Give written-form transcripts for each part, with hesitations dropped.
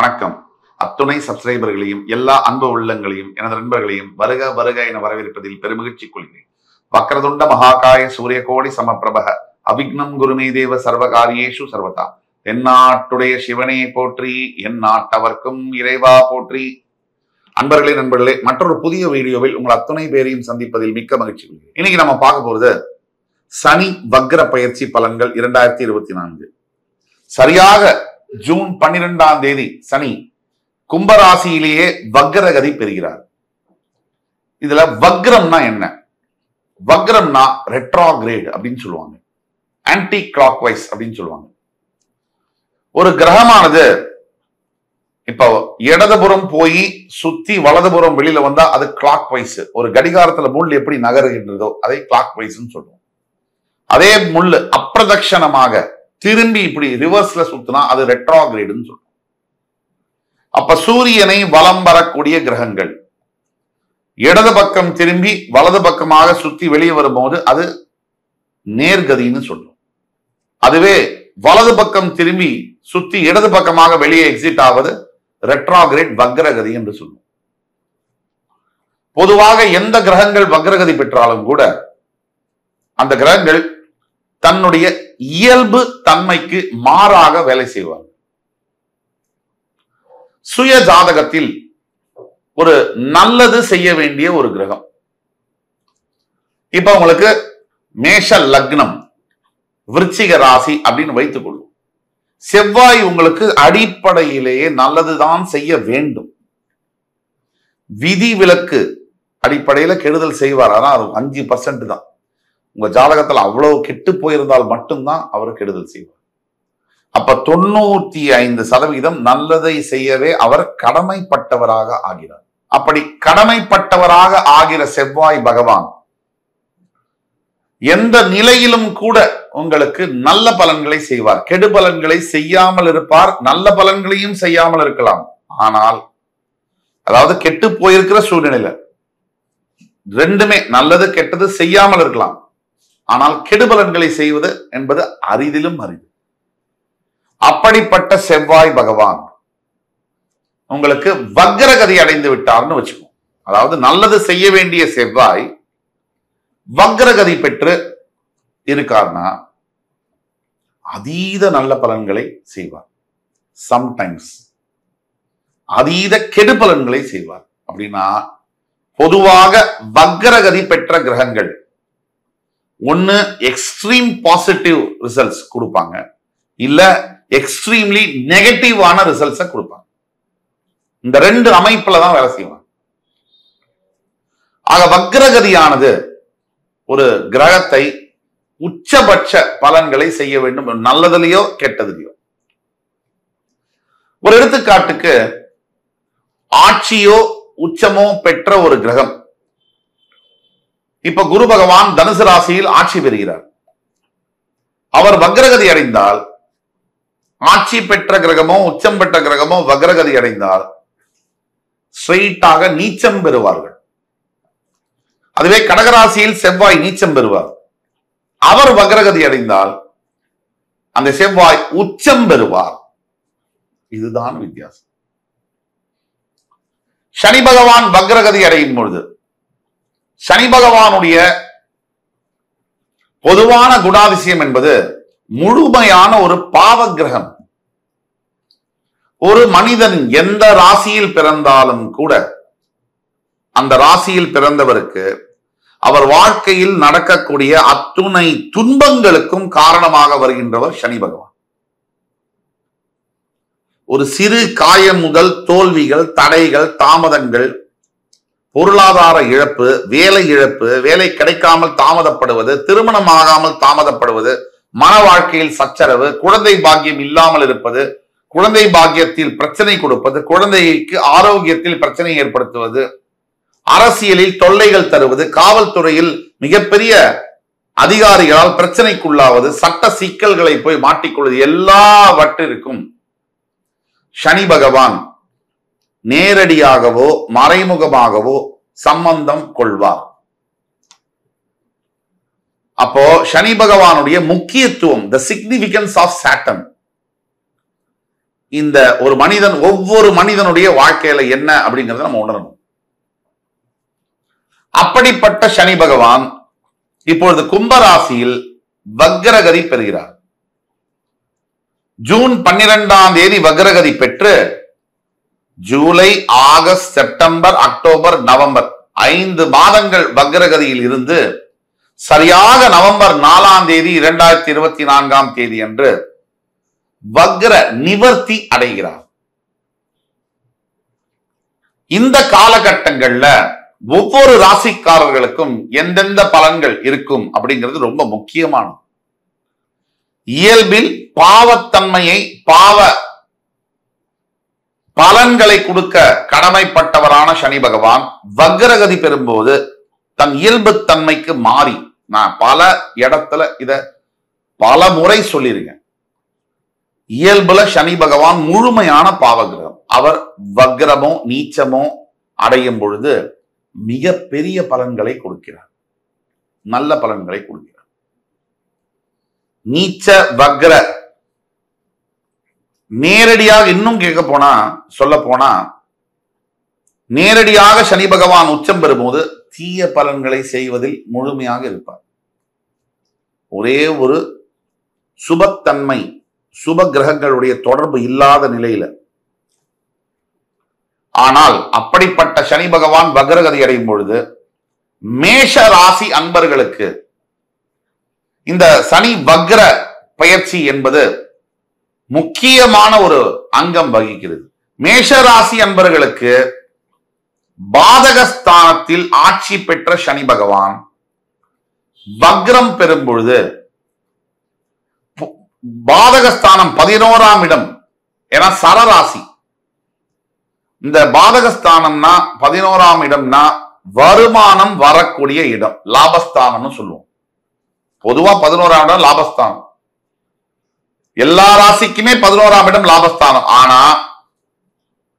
வணக்கம். அத்துணை சப்ஸ்கிரைபர்களையும் எல்லா அன்பு உள்ளங்களையும் எனது நண்பர்களையும் வருக வருக என வரவேற்பதில் பெருமகிழ்ச்சி கொள்கிறேன். வக்ரதுண்ட மகாகாய சூரியகோடி சமப்பிரபக அவிக்னம் குருமே தேவ சர்வகாரியேஷு சர்வதா. தென்னாட்டுடைய சிவனே போற்றி, என் நாட்டவர்க்கும் இறைவா போற்றி. அன்பர்களே நண்பர்களே, மற்றொரு புதிய வீடியோவில் உங்கள் அத்துணை பேரையும் சந்திப்பதில் மிக்க மகிழ்ச்சி கொள்கிறேன். இன்னைக்கு நம்ம பார்க்க போறது சனி வக்ர பயிற்சி பலன்கள் 2024. சரியாக ஜூன் 12ஆம் தேதி சனி கும்பராசியிலேயே வக்ரகதி பெறுகிறார். இதுல வக்ரம்னா என்ன? வக்ரம்னா ரெட்ரோகிரேட் அப்படின்னு சொல்லுவாங்க, ஆன்டி கிளாக் வைஸ் அப்படின்னு சொல்லுவாங்க. ஒரு கிரகமானது இப்போ இடதுபுறம் போய் சுத்தி வலதுபுறம் வெளியில வந்தா அது கிளாக் வைஸ். ஒரு கடிகாரத்துல முள் எப்படி நகருகின்றதோ அதை கிளாக் வைஸ்ன்னு சொல்லுவோம். அதே முள் அப்பிரதட்சணமாக திரும்பி இப்படி ரிவர்ஸ்ல சுத்தினா அது ரெட்ரோகிரேட்னு சொல்லுவோம். அப்ப சூரியனை வலம் வரக்கூடிய கிரகங்கள் இடது பக்கம் திரும்பி வலது பக்கமாக சுத்தி வெளியே வரும்போது அது நேர்கதின்னு சொல்லுவோம். அதுவே வலது பக்கம் திரும்பி சுத்தி இடது பக்கமாக வெளியே எக்ஸிட் ஆவது ரெட்ரோகிரேட் வக்ரகதி என்று சொல்லுவோம். பொதுவாக எந்த கிரகங்கள் வக்ரகதி பெற்றாலும் கூட அந்த கிரகங்கள் தன்னுடைய இயல்பு தன்மைக்கு மாறாக வேலை செய்வார். சுய ஜாதகத்தில் ஒரு நல்லது செய்ய வேண்டிய ஒரு கிரகம், இப்ப உங்களுக்கு மேஷ லக்னம் விருச்சிக ராசி அப்படின்னு வைத்துக் கொள்ளும். செவ்வாய் உங்களுக்கு அடிப்படையிலேயே நல்லதுதான் செய்ய வேண்டும். விதி விலக்கு அடிப்படையில கெடுதல் செய்வார். ஆனா அது 5% தான். உங்க ஜாதகத்துல அவ்வளவு கெட்டு போயிருந்தால் மட்டும்தான் அவர் கெடுதல் செய்வார். அப்ப 95% நல்லதை செய்யவே அவர் கடமைப்பட்டவராக ஆகிறார். அப்படி கடமைப்பட்டவராக ஆகிற செவ்வாய் பகவான் எந்த நிலையிலும் கூட உங்களுக்கு நல்ல பலன்களை செய்வார். கெடு பலன்களை செய்யாமல் இருப்பார், நல்ல பலன்களையும் செய்யாமல் இருக்கலாம். ஆனால் அதாவது கெட்டு போயிருக்கிற சூழ்நிலையில ரெண்டுமே, நல்லது கெட்டது செய்யாமல் இருக்கலாம். ஆனால் கெடுபலன்களை செய்வது என்பது அரிதிலும் அரிது. அப்படிப்பட்ட செவ்வாய் பகவான் உங்களுக்கு வக்ரகதி அடைந்து விட்டார்னு வச்சுக்கோம். அதாவது நல்லது செய்ய வேண்டிய செவ்வாய் வக்ரகதி பெற்று இருக்கார்னா அதீத நல்ல பலன்களை செய்வார். சம்டைம்ஸ் அதீத கெடு பலன்களை செய்வார். அப்படின்னா பொதுவாக வக்ரகதி பெற்ற கிரகங்கள் ஒன்னு எக்ஸ்ட்ரீம் பாசிட்டிவ் ரிசல்ட்ஸ் கொடுப்பாங்க, இல்ல எக்ஸ்ட்ரீம்லி நெகட்டிவான ரிசல்ட்ஸை கொடுப்பாங்க. இந்த ரெண்டு அமைப்புல தான் வேலை செய்வாங்க. ஆக வக்ரகதியானது ஒரு கிரகத்தை உச்சபட்ச பலன்களை செய்ய வேண்டும், நல்லதுலயோ கெட்டதுலயோ. ஒரு எடுத்துக்காட்டுக்கு ஆட்சியோ உச்சமோ பெற்ற ஒரு கிரகம், இப்ப குரு பகவான் தனுசு ராசியில் ஆட்சி பெறுகிறார். அவர் வக்ரகதி அடைந்தால், ஆட்சி பெற்ற கிரகமோ உச்சம் பெற்ற கிரகமோ வக்ரகதி அடைந்தால் ஸ்ட்ரெயிட்டாக நீச்சம் பெறுவார்கள். அதுவே கடகராசியில் செவ்வாய் நீச்சம் பெறுவார். அவர் வக்ரகதி அடைந்தால் அந்த செவ்வாய் உச்சம் பெறுவார். இதுதான் வித்தியாசம். சனி பகவான் வக்ரகதி அடையும் பொழுது சனி பகவானுடைய பொதுவான குணாதிசயம் என்பது முழுமையான ஒரு பாவ கிரகம். ஒரு மனிதன் எந்த ராசியில் பிறந்தாலும் கூட அந்த ராசியில் பிறந்தவருக்கு அவர் வாழ்க்கையில் நடக்கக்கூடிய அத்துணை துன்பங்களுக்கும் காரணமாக வருகின்றவர் சனி பகவான். ஒரு சிறு காயம் முதல் தோல்விகள், தடைகள், தாமதங்கள், பொருளாதார இழப்பு, வேலை இழப்பு, வேலை கிடைக்காமல் தாமதப்படுவது, திருமணம் ஆகாமல் தாமதப்படுவது, மன வாழ்க்கையில் சச்சரவு, குழந்தை பாக்கியம் இல்லாமல் இருப்பது, குழந்தை பாக்கியத்தில் பிரச்சனை கொடுப்பது, குழந்தைக்கு ஆரோக்கியத்தில் பிரச்சனை ஏற்படுத்துவது, அரசியலில் தொல்லைகள் தருவது, காவல்துறையில் மிகப்பெரிய அதிகாரிகளால் பிரச்சனைக்குள்ளாவது, சட்ட சிக்கல்களை போய் மாட்டிக்கொள்வது, எல்லாவற்றிற்கும் சனி பகவான் நேரடியாகவோ மறைமுகமாகவோ சம்பந்தம் கொள்வார். அப்போ சனி பகவானுடைய முக்கியத்துவம், தி சிக்னிபிகன்ஸ் ஆஃப் சாட்டர்ன், இந்த ஒரு மனிதன், ஒவ்வொரு மனிதனுடைய வாழ்க்கையில என்ன அப்படிங்கறத நம்ம உணரணும். அப்படிப்பட்ட சனி பகவான் இப்பொழுது கும்பராசியில் வக்ரகதி பெறுகிறார். ஜூன் 12ஆம் தேதி வக்ரகதி பெற்று July, August, September, October, November 5 மாதங்கள் வக்ரகதியில் இருந்து சரியாக நவம்பர் 4ஆம் தேதி 2024ஆம் தேதி அன்று வக்ர நிவர்த்தி அடைகிறார். இந்த காலகட்டங்கள்ல ஒவ்வொரு ராசிக்காரர்களுக்கும் எந்தெந்த பலன்கள் இருக்கும் அப்படிங்கிறது ரொம்ப முக்கியமானது. இயல்பில் பாவத்தன்மையை, பாவ பலன்களை கொடுக்க கடமைப்பட்டவரான சனி பகவான் வக்ரகதி பெறும்போது தன் இயல்பு தன்மைக்கு மாறி, நான் பல இடத்துல இத பல முறை சொல்லியிருக்கேன், இயல்புல சனி பகவான் முழுமையான பாவகிரகம். அவர் வக்ரமோ நீச்சமோ அடையும் பொழுது மிக பெரிய பலன்களை கொடுக்கிறார், நல்ல பலன்களை கொடுக்கிறார். நீச்ச வக்ர நேரடியாக இன்னும் கேட்க போனா, சொல்ல போனா, நேரடியாக சனி பகவான் உச்சம் பெறும்போது தீய பலன்களை செய்வதில் முழுமையாக இருப்பார். ஒரே ஒரு சுபத்தன்மை, சுப கிரகங்களுடைய தொடர்பு இல்லாத நிலையில. ஆனால் அப்படிப்பட்ட சனி பகவான் வக்ரகதி அடையும் பொழுது மேஷ ராசி அன்பர்களுக்கு இந்த சனி வக்ர பயிற்சி என்பது முக்கியமான ஒரு அங்கம் வகிக்கிறது. மேஷ ராசி அன்பர்களுக்கு பாதகஸ்தானத்தில் ஆட்சி பெற்ற சனி பகவான் வக்ரம் பெறும் பொழுது பாதகஸ்தானம் 11ஆம் இடம், ஏன்னா சரராசி. இந்த பாதகஸ்தானம்னா 11ஆம் இடம்னா வருமானம் வரக்கூடிய இடம், லாபஸ்தானம்னு சொல்லுவோம். பொதுவா 11ஆம் இடம் லாபஸ்தானம், எல்லா ராசிக்குமே 11ஆம் இடம் லாபஸ்தானம். ஆனா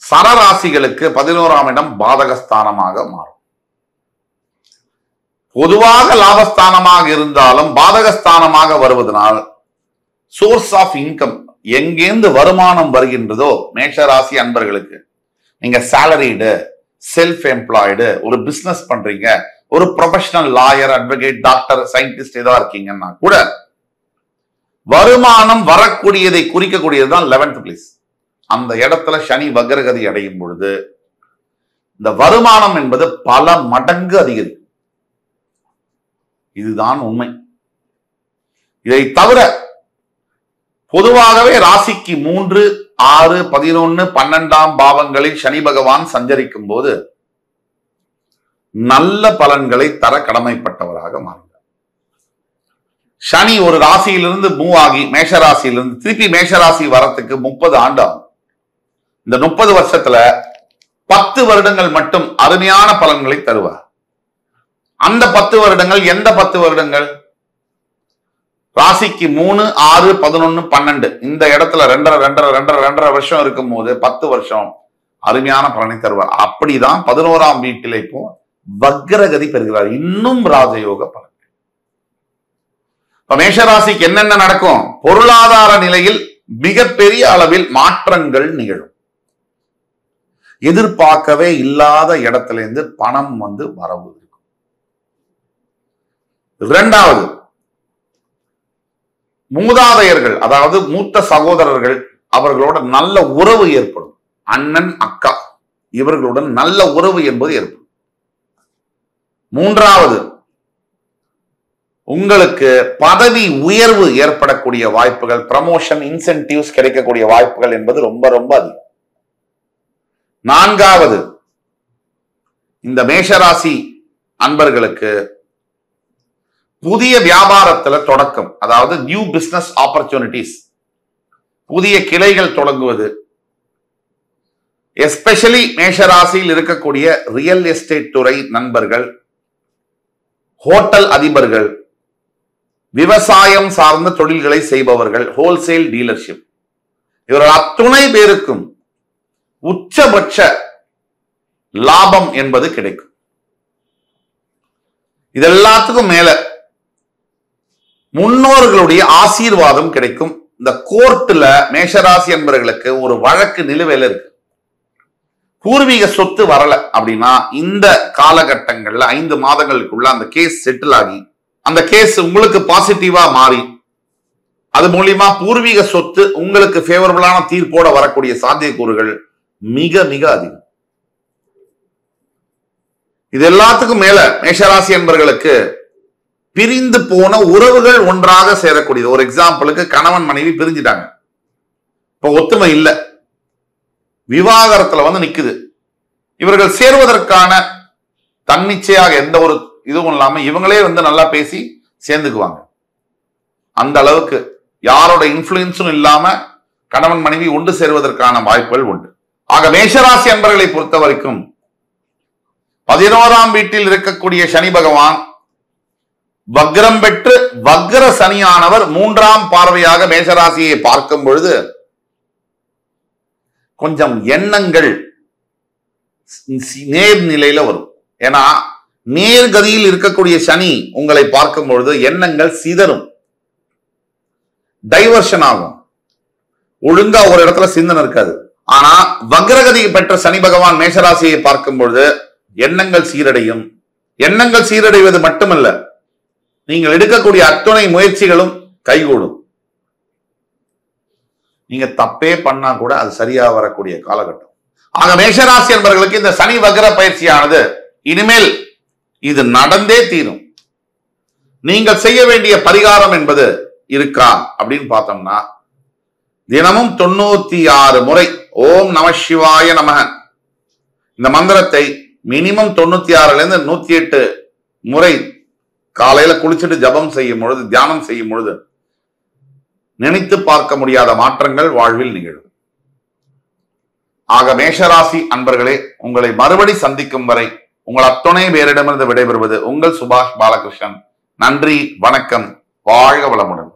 சரராசிகளுக்கு 11ஆம் இடம் பாதகஸ்தானமாக மாறும். பொதுவாக லாபஸ்தானமாக இருந்தாலும் பாதகஸ்தானமாக வருவதனால் சோர்ஸ் ஆஃப் இன்கம், எங்கேந்து வருமானம் வருகின்றதோ மேஷராசி அன்பர்களுக்கு, நீங்க சேலரிடு, செல்ஃப் எம்ப்ளாய்டு, ஒரு பிசினஸ் பண்றீங்க, ஒரு professional lawyer, advocate, doctor, scientist ஏதா இருக்கீங்கன்னா கூட வருமானம் வரக்கூடியதை குறிக்கக்கூடியதுதான் 11th பிளேஸ். அந்த இடத்துல சனி வக்ரகதி அடையும் பொழுது இந்த வருமானம் என்பது பல மடங்கு அதிகரிக்கும். இதுதான் உண்மை. இதை தவிர பொதுவாகவே ராசிக்கு 3, 6, 11, 12ஆம் பாவங்களில் சனி பகவான் சஞ்சரிக்கும் போது நல்ல பலன்களை தர கடமைப்பட்டவராக மாறுகிறார். சனி ஒரு ராசியிலிருந்து மூவ் ஆகி மேஷ ராசியிலிருந்து திருப்பி மேஷராசி வரத்துக்கு 30 ஆண்டு ஆகும். இந்த 30 வருஷத்துல 10 வருடங்கள் மட்டும் அருமையான பலன்களை தருவார். அந்த 10 வருடங்கள் எந்த 10 வருடங்கள்? ராசிக்கு 3, 6, 11, 12 இந்த இடத்துல 2.5 வருஷம் இருக்கும் போது 10 வருஷம் அருமையான பலனை தருவார். அப்படிதான் 11ஆம் வீட்டில் இப்போ வக்ரகதி பெறுகிறார். இன்னும் ராஜயோக பலன். இப்ப மேஷராசிக்கு என்னென்ன நடக்கும்? பொருளாதார நிலையில் மிகப்பெரிய அளவில் மாற்றங்கள் நிகழும். எதிர்பார்க்கவே இல்லாத இடத்துல இருந்து பணம் வந்து வரவு இருக்கும். 2வது, மூதாதையர்கள், அதாவது மூத்த சகோதரர்கள், அவர்களோட நல்ல உறவு ஏற்படும். அண்ணன், அக்கா இவர்களுடன் நல்ல உறவு என்பது ஏற்படும். 3வது, உங்களுக்கு பதவி உயர்வு ஏற்படக்கூடிய வாய்ப்புகள், ப்ரமோஷன், இன்சென்டிவ்ஸ் கிடைக்கக்கூடிய வாய்ப்புகள் என்பது ரொம்ப ரொம்ப அதிகம். 4வது, இந்த மேஷராசி அன்பர்களுக்கு புதிய வியாபாரத்துல தொடக்கம், அதாவது நியூ பிசினஸ் ஆப்பர்ச்சுனிட்டிஸ், புதிய கிளைகள் தொடங்குவது. எஸ்பெஷலி மேஷராசியில் இருக்கக்கூடிய ரியல் எஸ்டேட் துறை நண்பர்கள், ஹோட்டல் அதிபர்கள், விவசாயம் சார்ந்த தொழில்களை செய்பவர்கள், ஹோல்சேல் டீலர்ஷிப், இவர்கள் அத்துணை பேருக்கும் உச்சபட்ச லாபம் என்பது கிடைக்கும். இதெல்லாத்துக்கும் மேல முன்னோர்களுடைய ஆசீர்வாதம் கிடைக்கும். இந்த கோர்ட்டுல மேஷராசி என்பவர்களுக்கு ஒரு வழக்கு நிலுவையில இருக்கு. பூர்வீக சொத்து வரல அப்படின்னா இந்த காலகட்டங்கள்ல 5 மாதங்களுக்குள்ள அந்த கேஸ் செட்டில் ஆகி அந்த கேஸ் உங்களுக்கு பாசிட்டிவா மாறி அது மூலியமா பூர்வீக சொத்து உங்களுக்கு ஃபேவரபிளான தீர்ப்போட வரக்கூடிய சாத்தியக்கூறுகள் மிக மிக அதிகம். இது எல்லாத்துக்கும் மேல மேஷராசி என்பவர்களுக்கு பிரிந்து போன உறவுகள் ஒன்றாக சேரக்கூடியது. ஒரு எக்ஸாம்பிளுக்கு கணவன் மனைவி பிரிஞ்சிட்டாங்க, இப்ப ஒத்துமை இல்லை, விவாகரத்துல வந்து நிக்குது. இவர்கள் சேர்வதற்கான தன்னிச்சையாக எந்த ஒரு இதுவும் இல்லாம இவங்களே வந்து நல்லா பேசி சேர்ந்துக்குவாங்க. அந்த அளவுக்கு யாரோட இன்ஃபுளுன்ஸும் இல்லாம கணவன் மனைவி ஒன்று சேருவதற்கான வாய்ப்புகள் உண்டு. ஆக மேஷராசி அன்பர்களை பொறுத்த வரைக்கும் 11ஆம் வீட்டில் இருக்கக்கூடிய சனி பகவான் வக்ரம் பெற்று வக்ர சனியானவர் 3ஆம் பார்வையாக மேஷராசியை பார்க்கும் பொழுது கொஞ்சம் எண்ணங்கள் நேர்நிலையில வரும். ஏன்னா நேர்கதியில் இருக்கக்கூடிய சனி உங்களை பார்க்கும் பொழுது எண்ணங்கள் சிதறும், டைவர்ஷன் ஆகும், ஒழுங்கா ஒரு இடத்துல சிந்தனை இருக்காது. ஆனா வக்ரகதி பெற்ற சனி பகவான் மேஷராசியை பார்க்கும் பொழுது எண்ணங்கள் சீரடையும். எண்ணங்கள் சீரடைவது மட்டுமல்ல, நீங்கள் எடுக்கக்கூடிய அத்துணை முயற்சிகளும் கைகூடும். நீங்க தப்பே பண்ணா கூட அது சரியா வரக்கூடிய காலகட்டம். ஆக மேஷராசி என்பவர்களுக்கு இந்த சனி வக்ர பயிற்சியானது இனிமேல் இது நடந்தே தீரும். நீங்கள் செய்ய வேண்டிய பரிகாரம் என்பது இருக்கா அப்படின்னு பார்த்தோம்னா, தினமும் 96 முறை ஓம் நம சிவாய நமக இந்த மந்திரத்தை மினிமம் 96ல இருந்து 108 முறை காலையில குளிச்சுட்டு ஜபம் செய்யும் பொழுது, தியானம் செய்யும் பொழுது நினைத்து பார்க்க முடியாத மாற்றங்கள் வாழ்வில் நிகழும். ஆக மேஷராசி அன்பர்களே, உங்களை மறுபடி சந்திக்கும் வரை உங்கள் அத்துணை பேரிடமிருந்து விடைபெறுவது உங்கள் சுபாஷ் பாலகிருஷ்ணன். நன்றி, வணக்கம், வாழ்க வளமுடன்.